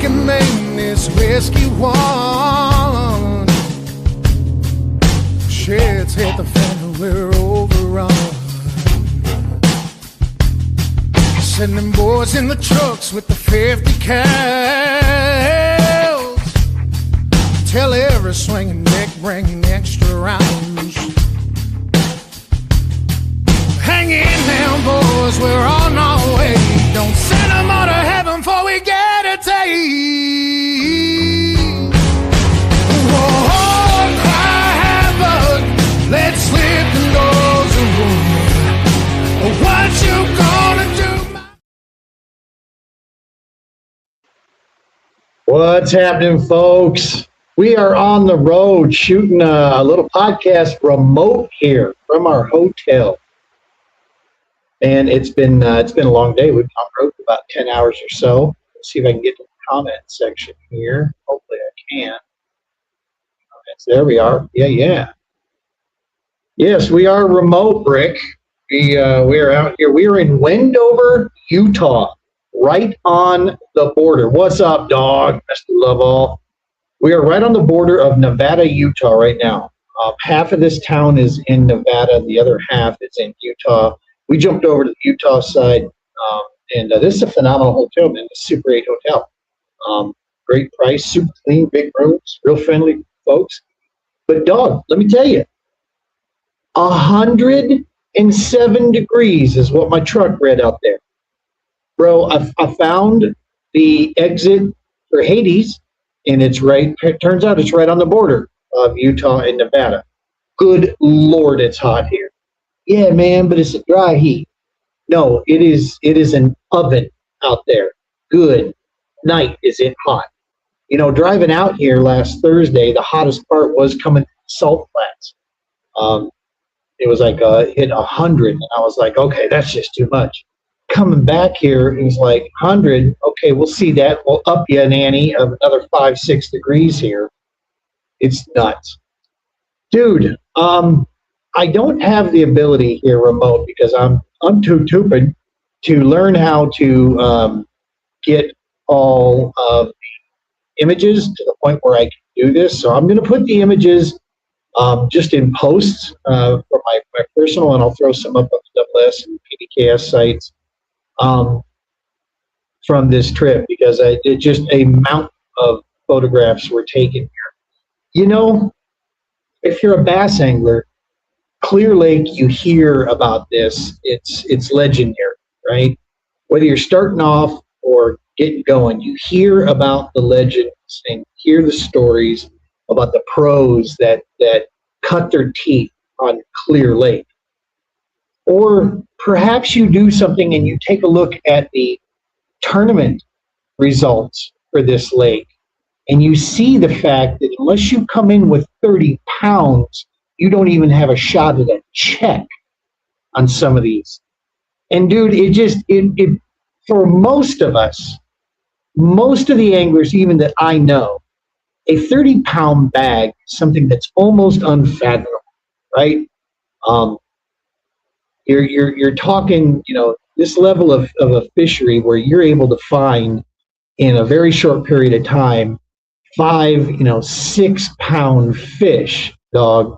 can make this risky one. Shit's hit the fan and we're overrun. Sending boys in the trucks with the 50 cals. Tell every swinging dick bringing extra rounds. Hang in now, boys, we're on our way. Don't send them out of heaven before we get a taste. Whoa, cry havoc, let's slip the doors away. What you gonna do? What's happening, folks? We are on the road shooting a little podcast remote here from our hotel. And it's been a long day. We've been on the road for about 10 hours or so. Let's see if I can get to the comment section here. Hopefully I can. Comments. There we are. Yeah. Yes, we are remote, Rick. We are out here. We are in Wendover, Utah, right on the border. What's up, dog? Mr. Lovell. We are right on the border of Nevada, Utah right now. Half of this town is in Nevada. The other half is in Utah. We jumped over to the Utah side, and this is a phenomenal hotel, man. It's a Super 8 hotel. Great price, super clean, big rooms, real friendly folks. But, dog, let me tell you, 107 degrees is what my truck read out there. Bro, I found the exit for Hades, and it turns out it's right on the border of Utah and Nevada. Good Lord, it's hot here. Yeah, man, but it's a dry heat. No, it is an oven out there. Good night, is it hot? You know, driving out here last Thursday, the hottest part was coming to Salt Flats. It was like hit 100, and I was like, okay, that's just too much. Coming back here, it was like 100. Okay, we'll see that. We'll up you an ante of another 5-6 degrees here. It's nuts. Dude, I don't have the ability here remote because I'm too stupid to learn how to get all of the images to the point where I can do this. So I'm going to put the images just in posts for my personal, and I'll throw some up on the WS and PDKS sites from this trip because it just a mountain of photographs were taken here. You know, if you're a bass angler, Clear Lake, you hear about this. It's legendary, right? Whether you're starting off or getting going, you hear about the legends and hear the stories about the pros that cut their teeth on Clear Lake. Or perhaps you do something and you take a look at the tournament results for this lake, and you see the fact that unless you come in with 30 pounds, you don't even have a shot at a check on some of these. And dude, it for most of us, most of the anglers, even that I know, a 30-pound bag is something that's almost unfathomable, right? You're talking, you know, this level of a fishery where you're able to find in a very short period of time 6-pound fish, dog.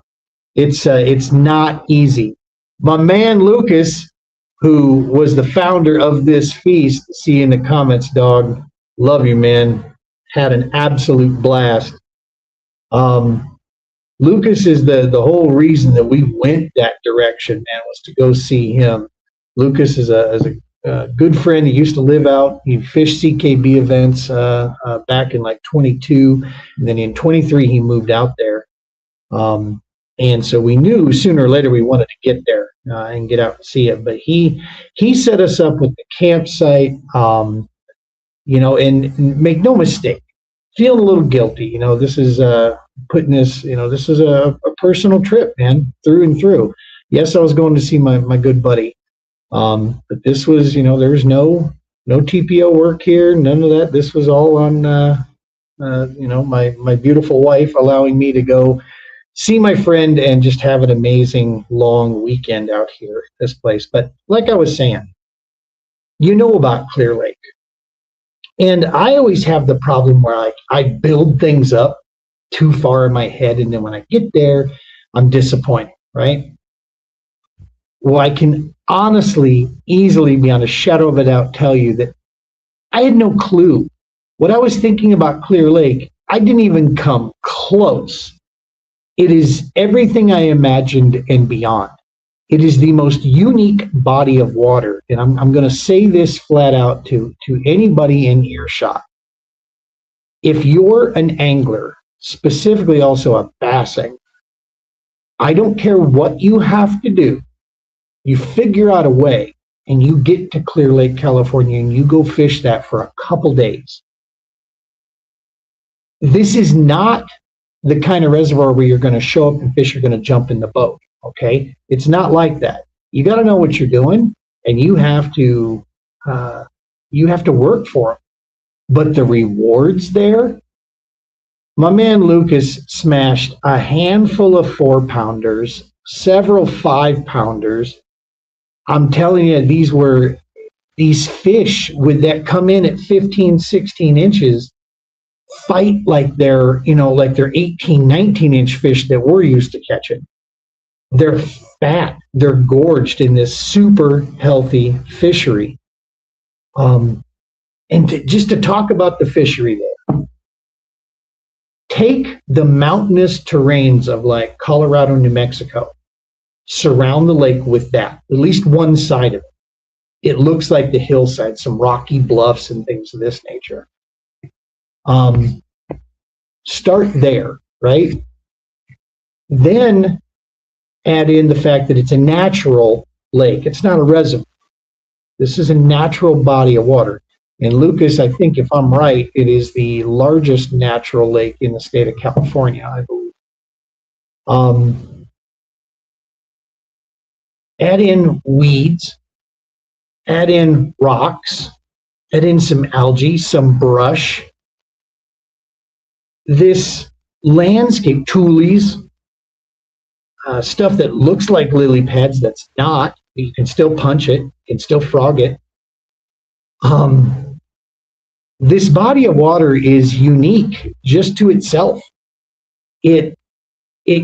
It's not easy. My man Lucas, who was the founder of this feast, see you in the comments, dog. Love you, man. Had an absolute blast. Lucas is the whole reason that we went that direction, man, was to go see him. Lucas is a good friend. He used to live out. He fished CKB events back in like 22, and then in 23 he moved out there. And so we knew sooner or later we wanted to get there and get out and see it. But he set us up with the campsite, you know, and make no mistake, feeling a little guilty. You know, this is putting this, you know, this is a personal trip, man, through and through. Yes, I was going to see my good buddy. But this was, you know, there was no TPO work here, none of that. This was all on, you know, my beautiful wife allowing me to go see my friend and just have an amazing long weekend out here at this place. But like I was saying, you know about Clear Lake. And I always have the problem where I build things up too far in my head, and then when I get there, I'm disappointed, right? Well, I can honestly, easily, beyond a shadow of a doubt, tell you that I had no clue. What I was thinking about Clear Lake, I didn't even come close. It is everything I imagined and beyond. It is the most unique body of water. And I'm going to say this flat out to anybody in earshot. If you're an angler, specifically also a bass angler, I don't care what you have to do. You figure out a way and you get to Clear Lake, California, and you go fish that for a couple days. This is not the kind of reservoir where you're going to show up and fish are going to jump in the boat. Okay, it's not like that. You got to know what you're doing, and you have to work for it. But the rewards there, my man Lucas smashed a handful of 4-pounders, several 5-pounders. I'm telling you, these fish that come in at 15, 16 inches fight like they're 18, 19-inch fish that we're used to catching. They're fat. They're gorged in this super healthy fishery. And just to talk about the fishery there, take the mountainous terrains of like Colorado, New Mexico, surround the lake with that, at least one side of it. It looks like the hillside, some rocky bluffs and things of this nature. Start there, right? Then add in the fact that it's a natural lake. It's not a reservoir. This is a natural body of water. And Lucas, I think if I'm right, it is the largest natural lake in the state of California, I believe. Add in weeds, add in rocks, add in some algae, some brush. This landscape, tules, stuff that looks like lily pads, that's not. You can still punch it, you can still frog it. This body of water is unique just to itself. It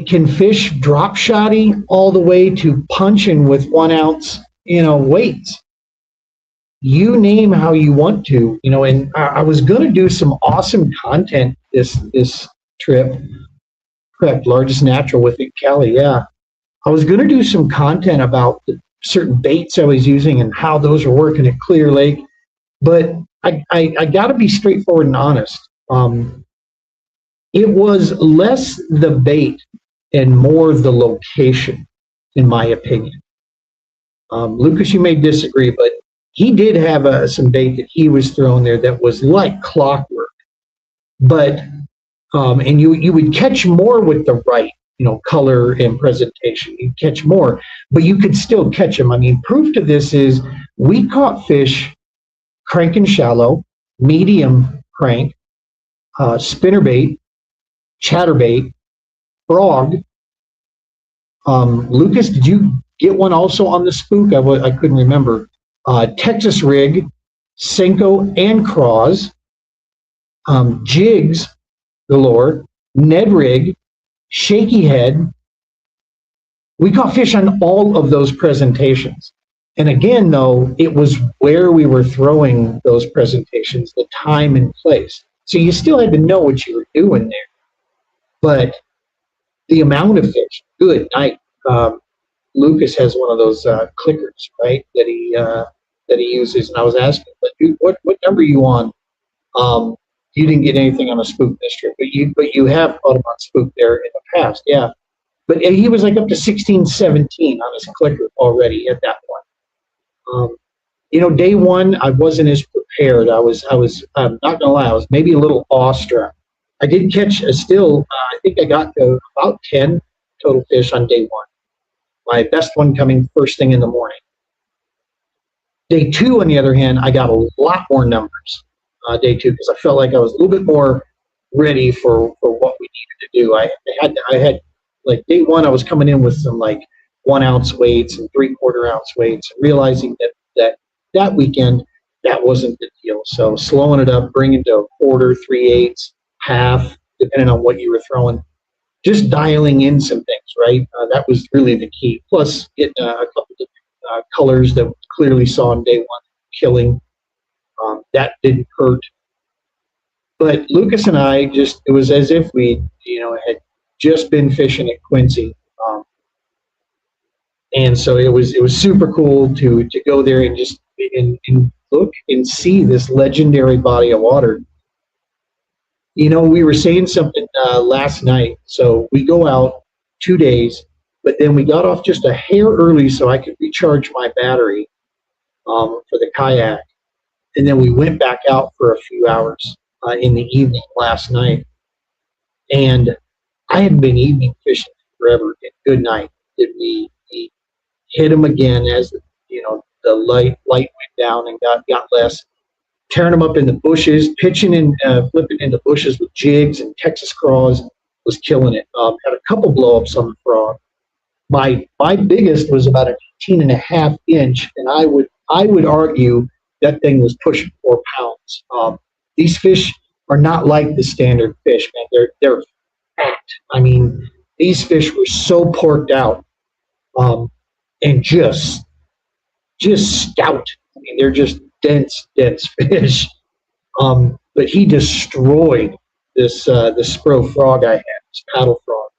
can fish drop shotty all the way to punching with 1 ounce, weights. You name how you want to, and I was going to do some awesome content this trip. Correct, largest natural within Cali, yeah. I was going to do some content about the certain baits I was using and how those are working at Clear Lake, but I got to be straightforward and honest. It was less the bait and more the location, in my opinion. Lucas, you may disagree, but he did have some bait that he was throwing there that was like clockwork. But and you would catch more with the right, color and presentation. You'd catch more, but you could still catch them. I mean, proof to this is we caught fish cranking shallow, medium crank, spinnerbait, chatterbait, frog. Lucas, did you get one also on the spook? I couldn't remember. Texas rig, Senko and craws, jigs galore, Ned rig, shaky head. We caught fish on all of those presentations. And again, though, it was where we were throwing those presentations, the time and place. So you still had to know what you were doing there. But the amount of fish, good night. Lucas has one of those clickers, right, that he uses. And I was asking, but dude, what number are you on? You didn't get anything on a spook this trip, but you have caught him on spook there in the past, yeah. But he was like up to 16, 17 on his clicker already at that point. Day one, I wasn't as prepared. I was not gonna lie, I was maybe a little awestruck. I did catch I think I got to about 10 total fish on day one. My best one coming first thing in the morning. Day two, on the other hand, I got a lot more numbers. Day two, because I felt like I was a little bit more ready for what we needed to do. I had like day one, I was coming in with some like 1 ounce weights and 3/4 ounce weights, realizing that weekend that wasn't the deal. So slowing it up, bringing to a quarter, 3/8, half, depending on what you were throwing, just dialing in some things, right? That was really the key. Plus, getting a couple of colors that we clearly saw on day one, killing. That didn't hurt. But Lucas and I it was as if we, had just been fishing at Quincy. And so it was super cool to go there and just and look and see this legendary body of water. We were saying something last night. So we go out 2 days, but then we got off just a hair early so I could recharge my battery for the kayak. And then we went back out for a few hours in the evening last night. And I hadn't been evening fishing forever. And good night. We hit them again as the light went down and got less. Tearing them up in the bushes, pitching and flipping into bushes with jigs and Texas craws, was killing it. Had a couple blow-ups on the frog. My biggest was about an 18.5 inch, and I would argue that thing was pushing 4 pounds. These fish are not like the standard fish, man. They're fat. I mean, these fish were so porked out, and just stout. I mean, they're just dense fish. But he destroyed this Spro frog I had, this paddle frog,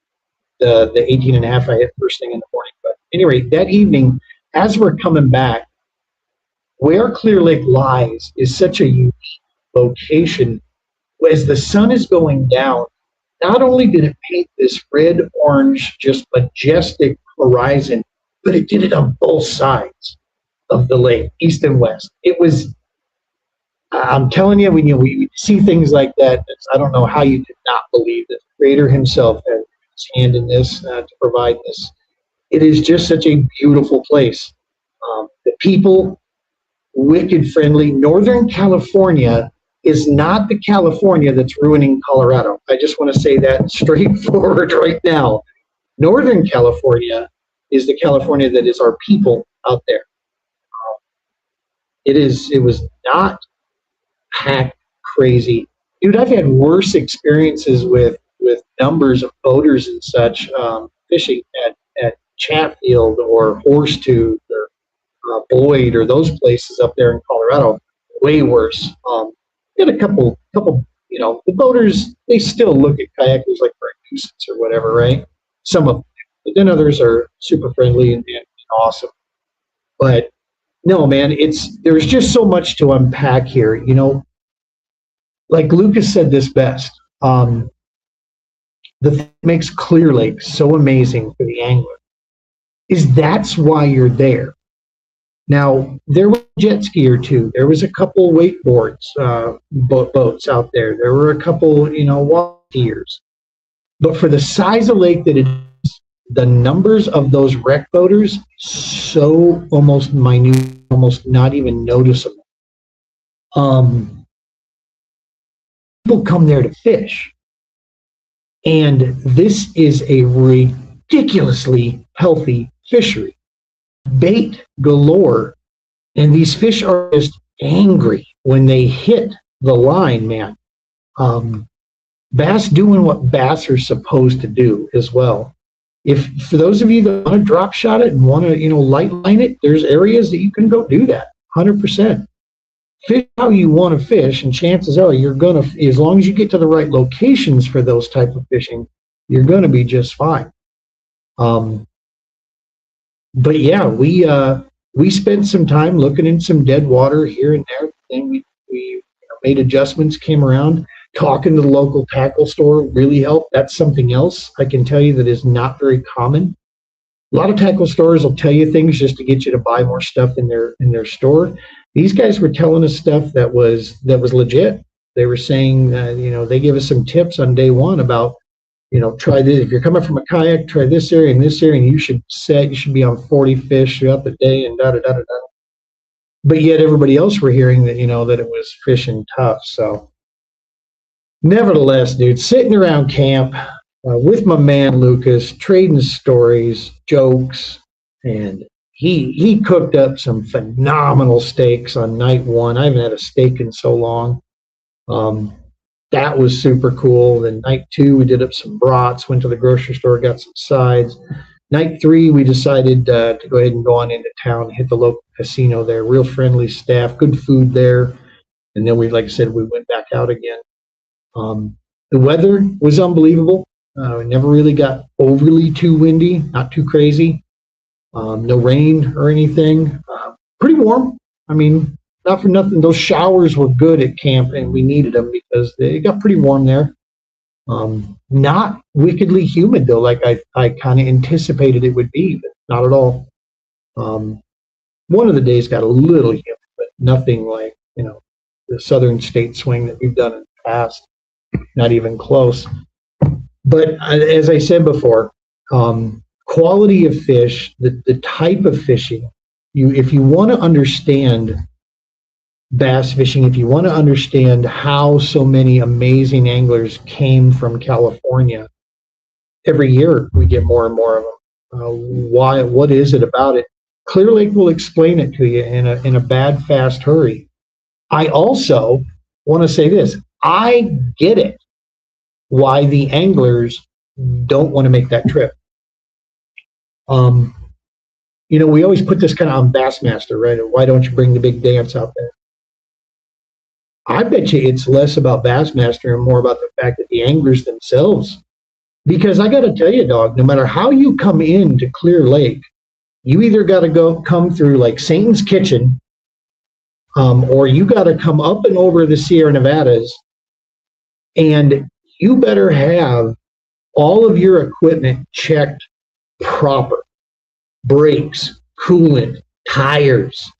the 18.5 I hit first thing in the morning. But anyway, that evening, as we're coming back, where Clear Lake lies is such a unique location. As the sun is going down, not only did it paint this red-orange, just majestic horizon, but it did it on both sides of the lake, east and west. It was, I'm telling you, when we see things like that, I don't know how you did not believe that the Creator himself had his hand in this to provide this. It is just such a beautiful place. The people, wicked friendly. Northern California is not the California that's ruining Colorado. I just want to say that straightforward right now. Northern California is the California that is our people out there. It was not packed crazy. Dude, I've had worse experiences with numbers of boaters and such fishing at Chatfield or Horsetooth or Boyd or those places up there in Colorado. Way worse. We had a couple, the boaters, they still look at kayakers like for a nuisance or whatever, right? Some of them. But then others are super friendly and awesome. But no, man, there's just so much to unpack here. Like Lucas said this best. The thing that makes Clear Lake so amazing for the angler is that's why you're there. Now, there was a jet ski or two. There was a couple wakeboards, boats out there. There were a couple, water skiers. But for the size of lake that it is, the numbers of those wreck boaters, so almost minute, almost not even noticeable. People come there to fish. And this is a ridiculously healthy fishery. Bait galore. And these fish are just angry when they hit the line, man. Bass doing what bass are supposed to do as well. For those of you that want to drop shot it and want to, light line it, there's areas that you can go do that, 100%. Fish how you want to fish, and chances are you're going to, as long as you get to the right locations for those type of fishing, you're going to be just fine. But yeah, we spent some time looking in some dead water here and there. Then we made adjustments, came around. Talking to the local tackle store really helped. That's something else I can tell you that is not very common. A lot of tackle stores will tell you things just to get you to buy more stuff in their store. These guys were telling us stuff that was legit. They were saying, they gave us some tips on day one about, try this. If you're coming from a kayak, try this area and this area, and you should be on 40 fish throughout the day and da-da-da-da-da. But yet everybody else were hearing that, that it was fishing tough. So nevertheless, dude, sitting around camp with my man Lucas, trading stories, jokes, and he cooked up some phenomenal steaks on night one. I haven't had a steak in so long. That was super cool. Then night two, we did up some brats, went to the grocery store, got some sides. Night three, we decided to go ahead and go on into town, hit the local casino there. Real friendly staff, good food there. And then we, like I said, we went back out again. The weather was unbelievable. We never really got overly too windy, not too crazy. No rain or anything. Pretty warm. I mean, not for nothing. Those showers were good at camp, and we needed them because it got pretty warm there. Not wickedly humid though, like I kind of anticipated it would be, but not at all. One of the days got a little humid, but nothing like, the southern state swing that we've done in the past. Not even close. But as I said before, quality of fish, the type of fishing, if you want to understand bass fishing, if you want to understand how so many amazing anglers came from California, every year we get more and more of them. What is it about it? Clear Lake will explain it to you in a bad, fast hurry. I also want to say this. I get it why the anglers don't want to make that trip. We always put this kind of on Bassmaster, right? Why don't you bring the big dance out there? I bet you it's less about Bassmaster and more about the fact that the anglers themselves, because I got to tell you, dog, no matter how you come into Clear Lake, you either got to come through like Satan's Kitchen, or you got to come up and over the Sierra Nevadas, and you better have all of your equipment checked proper. Brakes, coolant, tires,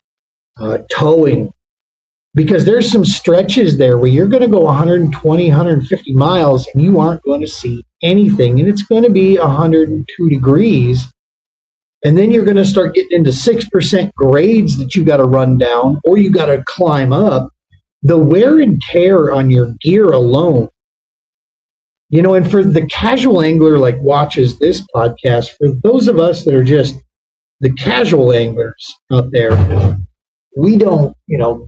towing, because there's some stretches there where you're going to go 120, 150 miles and you aren't going to see anything, and it's going to be 102 degrees. And then you're going to start getting into 6% grades that you got to run down or you got to climb up. The wear and tear on your gear alone, and for the casual angler like watches this podcast, for those of us that are just the casual anglers out there, we don't,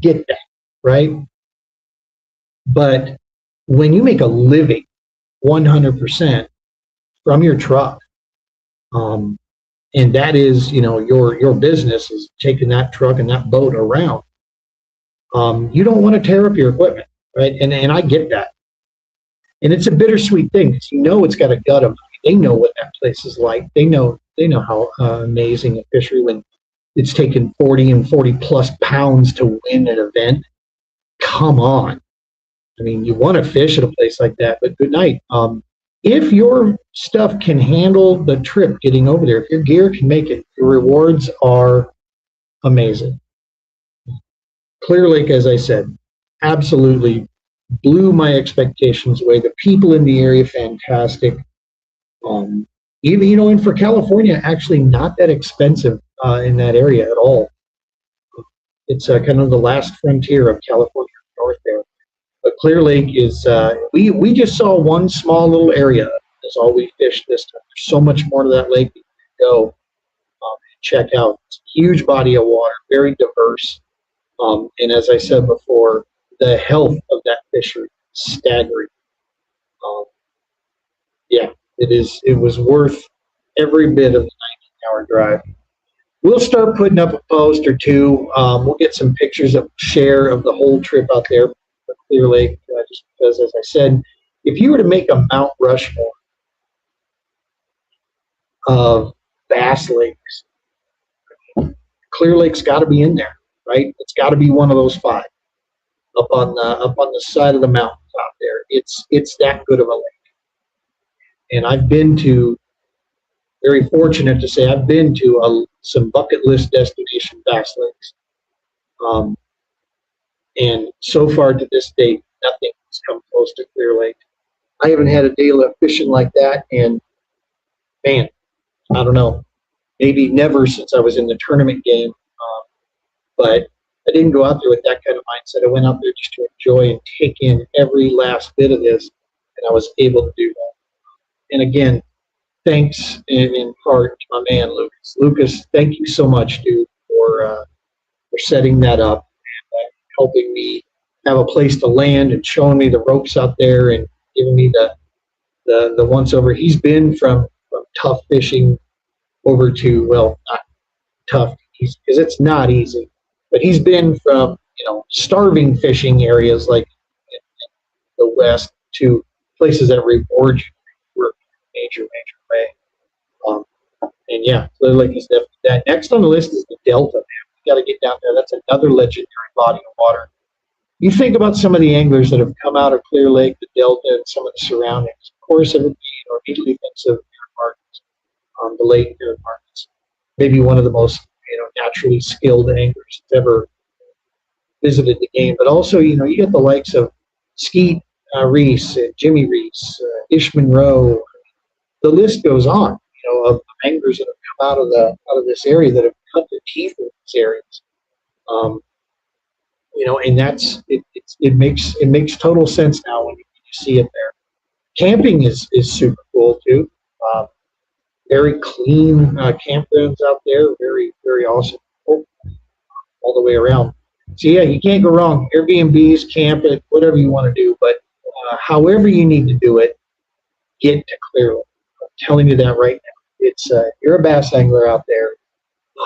get that, right? But when you make a living 100% from your truck, and that is, your business is taking that truck and that boat around, you don't want to tear up your equipment, right? And I get that. And it's a bittersweet thing because it's got a gut of it. They know what that place is like. They know how amazing a fishery when it's taken 40 and 40 plus pounds to win an event. Come on. I mean, you want to fish at a place like that, but good night. If your stuff can handle the trip getting over there, if your gear can make it, the rewards are amazing. Clear Lake, as I said, absolutely blew my expectations away. The people in the area, fantastic. Even, and for California, actually not that expensive in that area at all. It's kind of the last frontier of California north there. But Clear Lake is, we just saw one small little area. That's all we fished this time. There's so much more to that lake that you can go and check out. It's a huge body of water, very diverse. And as I said before, the health of that fishery is staggering. It was worth every bit of the 19-hour drive. We'll start putting up a post or two. We'll get some pictures of share of the whole trip out there for Clear Lake, just because, as I said, if you were to make a Mount Rushmore of Bass Lakes, Clear Lake's got to be in there, right? It's got to be one of those five up on the side of the mountains out there. It's that good of a lake. And I've been to, very fortunate to say, I've been to some bucket list destination Bass Lakes. And so far to this date, nothing has come close to Clear Lake. I haven't had a day left fishing like that, and man, I don't know, maybe never since I was in the tournament game. But I didn't go out there with that kind of mindset. I went out there just to enjoy and take in every last bit of this, and I was able to do that. And again, thanks in part to my man Lucas. Lucas, thank you so much, dude, for setting that up and helping me have a place to land and showing me the ropes out there and giving me the once over. He's been from tough fishing over to, well, not tough because it's not easy, but he's been from starving fishing areas like in the West to places that reward you for major way. And yeah, Clear Lake is definitely that. Next on the list is the Delta. Man, we got to get down there. That's another legendary body of water. You think about some of the anglers that have come out of Clear Lake, the Delta, and some of the surroundings. Of course, everybody immediately thinks of Aaron Martens, the late Aaron Martens, maybe one of the most naturally skilled anglers that's ever visited the game. But also, you get the likes of Skeet Reese, Jimmy Reese, Ish Monroe. The list goes on. Of anglers that have come out of this area that have cut their teeth in these areas. And that's it makes total sense now when you see it there. Camping is super cool too. Very clean campgrounds out there. Very, very awesome all the way around. So yeah, you can't go wrong. Airbnbs, camp it, whatever you want to do, but however you need to do it, get to Clear Lake. I'm telling you that right now. It's you're a bass angler out there.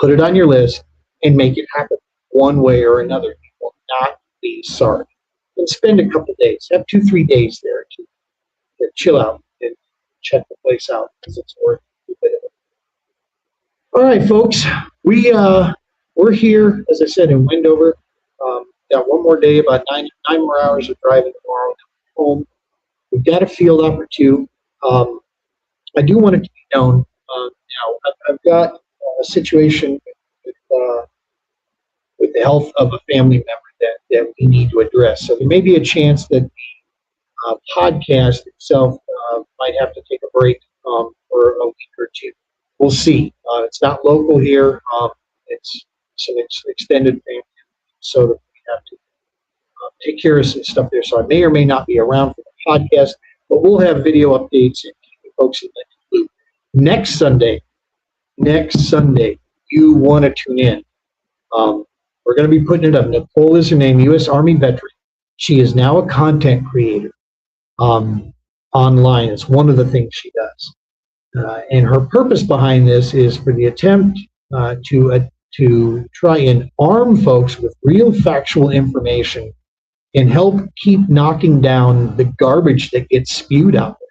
Put it on your list and make it happen one way or another. You will not be sorry. And spend a couple days. Have 2-3 days there to chill out and check the place out because it's worth a bit of it. All right, folks. We're here, as I said, in Wendover. Got one more day, about nine more hours of driving tomorrow home. We've got a field up or two. I do want it to be known. Now, I've got a situation with the health of a family member that we need to address. So there may be a chance that the podcast itself might have to take a break for a week or two. We'll see. It's not local here. It's some extended family, so that we have to take care of some stuff there. So I may or may not be around for the podcast, but we'll have video updates and keep folks in the loop. Next Sunday, you want to tune in. We're going to be putting it up. Nicole is her name, U.S. Army veteran. She is now a content creator online. It's one of the things she does. And her purpose behind this is for the attempt to try and arm folks with real factual information and help keep knocking down the garbage that gets spewed out there.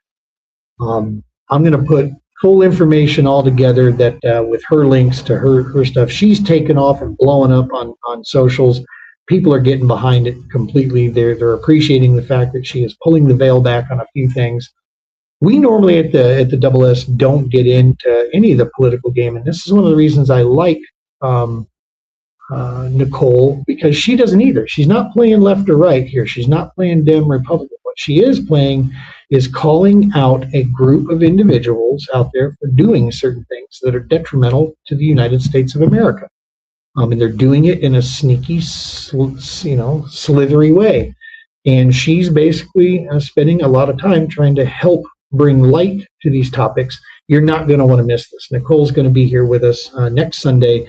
I'm going to put full information all together that with her links to her stuff. She's taken off and blowing up on socials. People are getting behind it completely. They're appreciating the fact that she is pulling the veil back on a few things. We normally at the Double S don't get into any of the political game, and this is one of the reasons I like Nicole, because she doesn't either. She's not playing left or right here. She's not playing Dem Republican. What she is playing is calling out a group of individuals out there for doing certain things that are detrimental to the United States of America. And they're doing it in a sneaky, slithery way. And she's basically spending a lot of time trying to help bring light to these topics. You're not going to want to miss this. Nicole's going to be here with us next Sunday.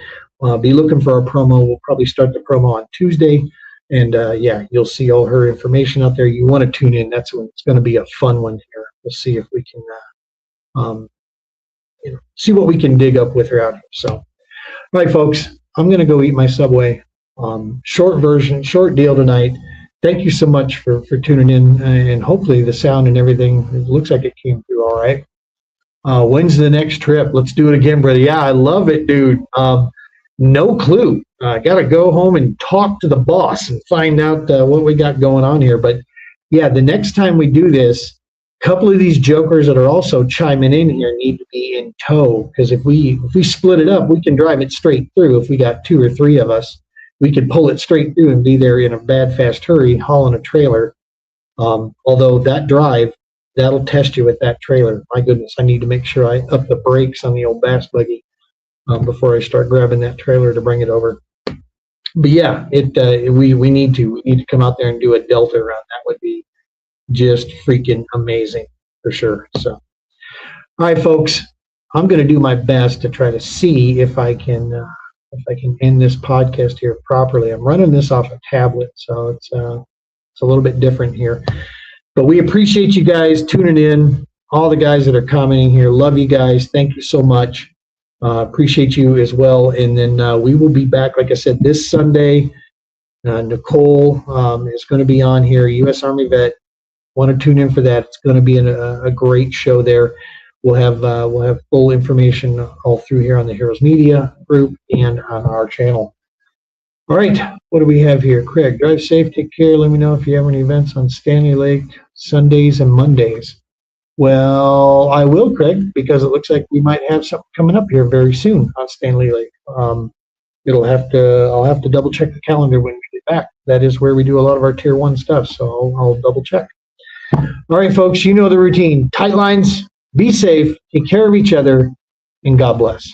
Be looking for our promo. We'll probably start the promo on Tuesday. And you'll see all her information out there. You want to tune in. That's when it's going to be a fun one here. We'll see if we can, see what we can dig up with her out here. So, all right, folks, I'm going to go eat my Subway. Short deal tonight. Thank you so much for tuning in. And hopefully the sound and everything, it looks like it came through all right. When's the next trip? Let's do it again, brother. Yeah, I love it, dude. No clue. I got to go home and talk to the boss and find out what we got going on here. But yeah, the next time we do this, a couple of these jokers that are also chiming in here need to be in tow, because if we split it up, we can drive it straight through. If we got 2 or 3 of us, we could pull it straight through and be there in a bad, fast hurry hauling a trailer. Although that drive, that'll test you with that trailer. My goodness, I need to make sure I up the brakes on the old bass buggy before I start grabbing that trailer to bring it over. But yeah, we need to come out there and do a Delta run. That would be just freaking amazing for sure. So, All right, folks, I'm going to do my best to try to see if I can end this podcast here properly. I'm running this off a tablet, so it's a little bit different here. But we appreciate you guys tuning in. All the guys that are commenting here, love you guys. Thank you so much. Appreciate you as well. And then we will be back, like I said, this Sunday. Nicole is going to be on here, U.S. Army vet. Want to tune in for that. It's going to be a great show there. We'll have full information all through here on the Heroes Media group and on our channel. All right, what do we have here? Craig, drive safe, take care. Let me know if you have any events on Stanley Lake Sundays and Mondays. Well, I will, Craig, because it looks like we might have something coming up here very soon on Stanley Lake. I'll have to double check the calendar when we get back. That is where we do a lot of our tier 1 stuff, so I'll double check. All right, folks, you know the routine. Tight lines, be safe, take care of each other, and God bless.